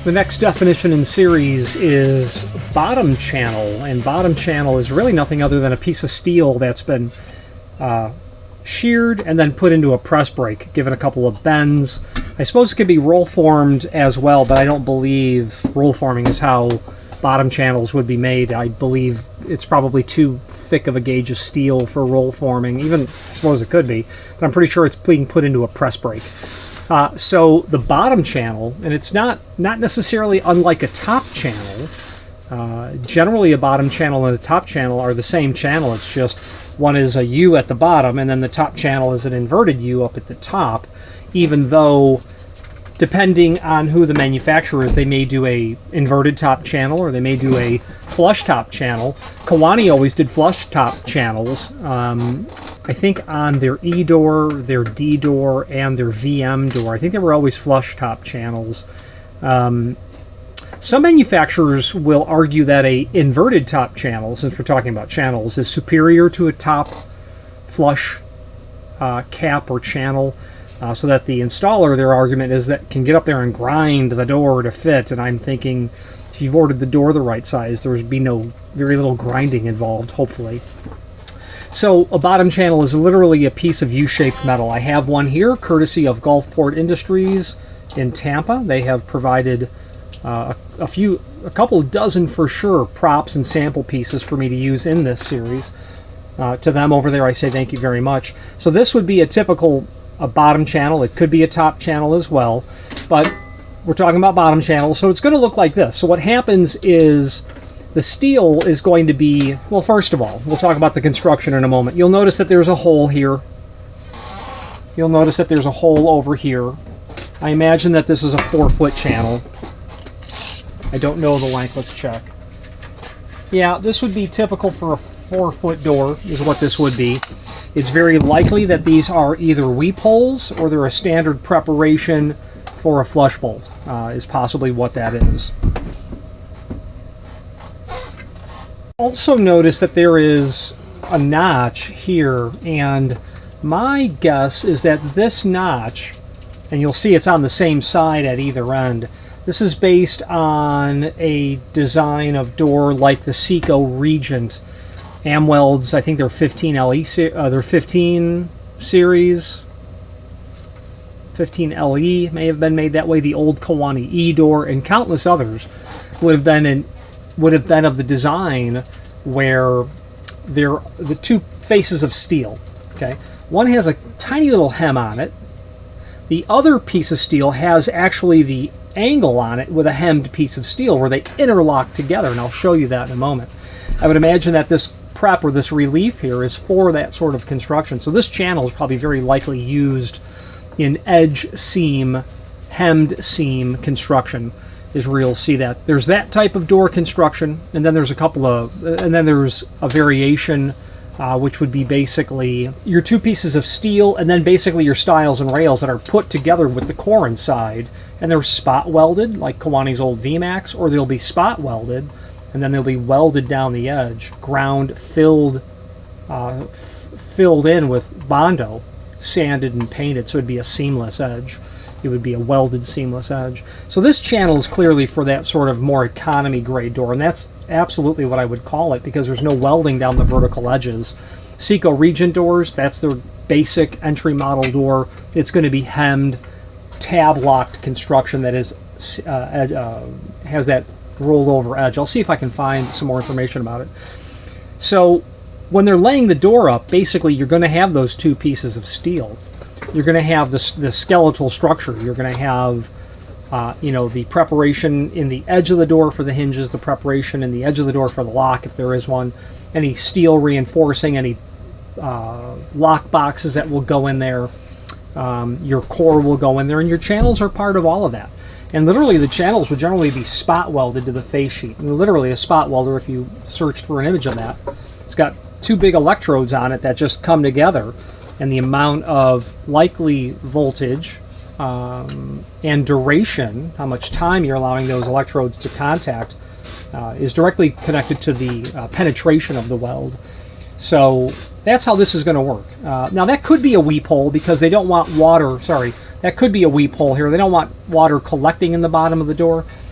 The next definition in series is bottom channel, and bottom channel is really nothing other than a piece of steel that's been sheared and then put into a press brake, given a couple of bends. I suppose it could be roll formed as well, but I don't believe roll forming is how bottom channels would be made. I believe it's probably too thick of a gauge of steel for roll forming. Even, I suppose it could be, but I'm pretty sure it's being put into a press brake. So the bottom channel, and it's not necessarily unlike a top channel. Generally, a bottom channel and a top channel are the same channel. It's just one is a U at the bottom, and then the top channel is an inverted U up at the top, even though, depending on who the manufacturer is, they may do a inverted top channel or they may do a flush top channel. Kiwani always did flush top channels. I think on their E door, their D door, and their VM door, I think they were always flush top channels. Some manufacturers will argue that a inverted top channel, since we're talking about channels, is superior to a top flush cap or channel, so that the installer, their argument is that can get up there and grind the door to fit. And I'm thinking, if you've ordered the door the right size, there would be very little grinding involved, hopefully. So a bottom channel is literally a piece of U-shaped metal. I have one here, courtesy of Gulfport Industries in Tampa. They have provided a couple dozen for sure props and sample pieces for me to use in this series. To them over there, I say thank you very much. So this would be a typical bottom channel. It could be a top channel as well, but we're talking about bottom channel, so it's going to look like this. So what happens is the steel is going to be, well, first of all, we'll talk about the construction in a moment. You'll notice that there's a hole here. You'll notice that there's a hole over here. I imagine that this is a 4-foot channel. I don't know the length. Let's check. Yeah, this would be typical for a 4-foot door, is what this would be. It's very likely that these are either weep holes or they're a standard preparation for a flush bolt, is possibly what that is. Also notice that there is a notch here, and my guess is that this notch, and you'll see it's on the same side at either end, this is based on a design of door like the Seco Regent. Amweld's, I think they're 15 LE, they're 15 series. 15 LE may have been made that way. The old Kiwani E door and countless others would have been of the design where they're the two faces of steel. Okay, one has a tiny little hem on it. The other piece of steel has actually the angle on it with a hemmed piece of steel where they interlock together, and I'll show you that in a moment. I would imagine that this prep or this relief here is for that sort of construction. So this channel is probably very likely used in edge seam, hemmed seam construction, is where you'll see that. There's that type of door construction, and then there's there's a variation, which would be basically your two pieces of steel, and then basically your stiles and rails that are put together with the core inside, and they're spot welded, like Kiwani's old VMAX, or they'll be spot welded, and then they'll be welded down the edge, ground, filled in with Bondo, sanded and painted, so it'd be a seamless edge. It would be a welded seamless edge. So this channel is clearly for that sort of more economy grade door, and that's absolutely what I would call it, because there's no welding down the vertical edges. Seco Regent doors, that's their basic entry model door. It's going to be hemmed, tab locked construction that is has that rolled over edge. I'll see if I can find some more information about it. So when they're laying the door up, basically you're going to have those two pieces of steel. You're going to have the skeletal structure. You're going to have the preparation in the edge of the door for the hinges, the preparation in the edge of the door for the lock, if there is one, any steel reinforcing, any lock boxes that will go in there, your core will go in there, and your channels are part of all of that. And literally the channels would generally be spot welded to the face sheet. And literally a spot welder, if you searched for an image of that, it's got two big electrodes on it that just come together, and the amount of likely voltage and duration, how much time you're allowing those electrodes to contact, is directly connected to the penetration of the weld. So that's how this is going to work. Now that could be a weep hole because they don't want water, that could be a weep hole here. They don't want water collecting in the bottom of the door.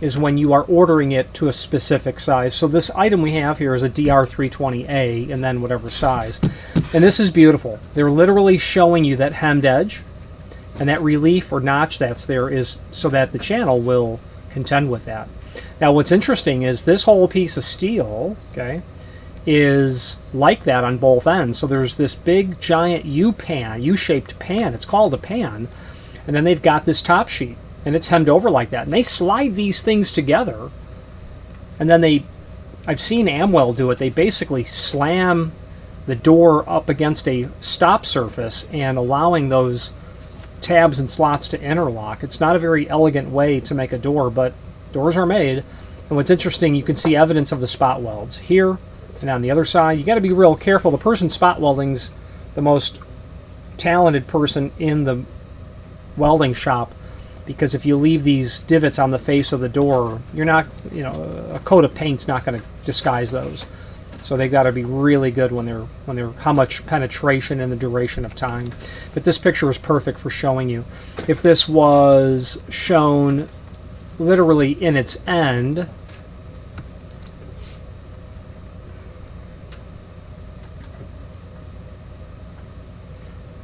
is when you are ordering it to a specific size. So this item we have here is a DR320A and then whatever size. And this is beautiful. They're literally showing you that hemmed edge, and that relief or notch that's there is so that the channel will contend with that. Now what's interesting is this whole piece of steel, okay, is like that on both ends. So there's this big giant U-shaped pan. It's called a pan. And then they've got this top sheet, and it's hemmed over like that. And they slide these things together, and then I've seen Amwell do it. They basically slam the door up against a stop surface and allowing those tabs and slots to interlock. It's not a very elegant way to make a door, but doors are made. And what's interesting, you can see evidence of the spot welds here and on the other side. You got to be real careful. The person spot welding's the most talented person in the welding shop, because if you leave these divots on the face of the door, you're not, a coat of paint's not going to disguise those. So they've got to be really good when they're how much penetration and the duration of time. But this picture is perfect for showing you. If this was shown literally in its end,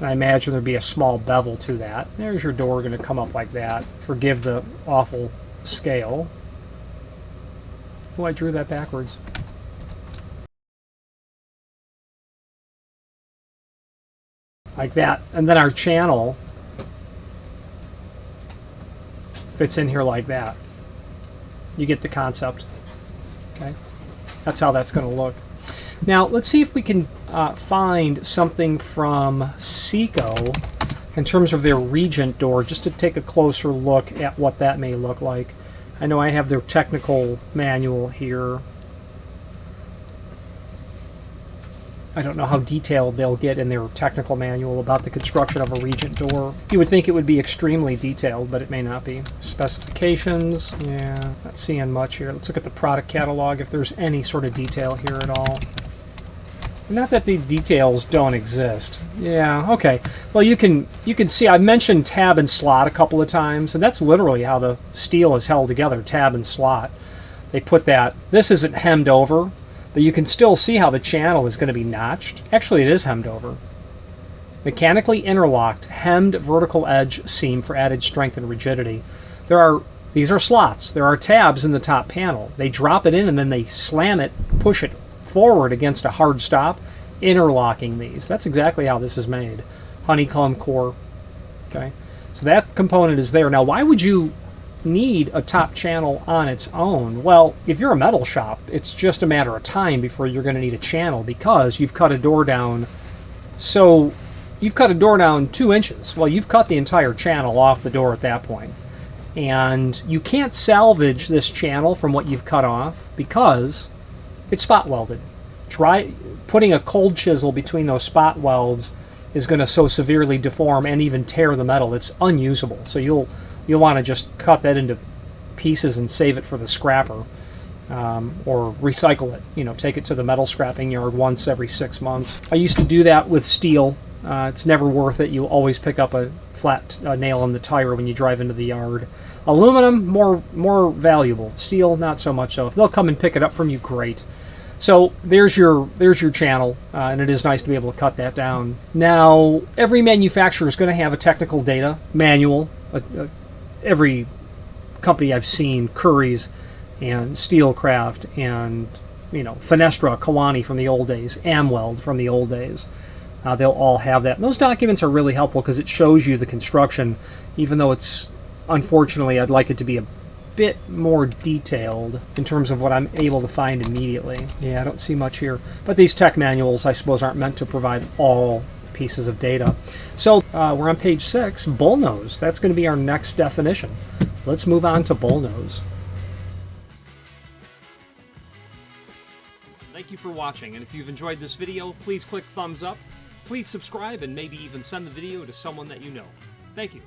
I imagine there'd be a small bevel to that. There's your door going to come up like that. Forgive the awful scale. Oh, I drew that backwards. Like that. And then our channel fits in here like that. You get the concept. Okay? That's how that's going to look. Now, let's see if we can find something from Seco in terms of their Regent door, just to take a closer look at what that may look like. I know I have their technical manual here. I don't know how detailed they'll get in their technical manual about the construction of a Regent door. You would think it would be extremely detailed, but it may not be. Specifications, yeah, not seeing much here. Let's look at the product catalog if there's any sort of detail here at all. Not that the details don't exist. Yeah, okay. Well, you can see I mentioned tab and slot a couple of times, and that's literally how the steel is held together, tab and slot. They put that. This isn't hemmed over, but you can still see how the channel is going to be notched. Actually, it is hemmed over. Mechanically interlocked, hemmed vertical edge seam for added strength and rigidity. These are slots. There are tabs in the top panel. They drop it in and then they slam it, push it forward against a hard stop, interlocking these. That's exactly how this is made. Honeycomb core. Okay, so that component is there. Now, why would you need a top channel on its own? Well, if you're a metal shop, it's just a matter of time before you're going to need a channel, because you've cut a door down. So you've cut a door down 2 inches. Well, you've cut the entire channel off the door at that point. And you can't salvage this channel from what you've cut off because it's spot welded. Putting a cold chisel between those spot welds is going to so severely deform and even tear the metal, it's unusable. So you'll want to just cut that into pieces and save it for the scrapper, or recycle it. Take it to the metal scrapping yard once every 6 months. I used to do that with steel. It's never worth it. You always pick up a flat nail in the tire when you drive into the yard. Aluminum, more valuable. Steel, not so much so. If they'll come and pick it up from you, great. So there's your channel, and it is nice to be able to cut that down. Now, every manufacturer is going to have a technical data manual. Every company I've seen, Curry's and Steelcraft and Fenestra, Kawani from the old days, Amweld from the old days, they'll all have that. And those documents are really helpful because it shows you the construction, even though it's, unfortunately, I'd like it to be a bit more detailed in terms of what I'm able to find immediately. Yeah, I don't see much here. But these tech manuals, I suppose, aren't meant to provide all pieces of data. So we're on page 6, bullnose. That's going to be our next definition. Let's move on to bullnose. Thank you for watching, and if you've enjoyed this video, please click thumbs up, please subscribe, and maybe even send the video to someone that you know. Thank you.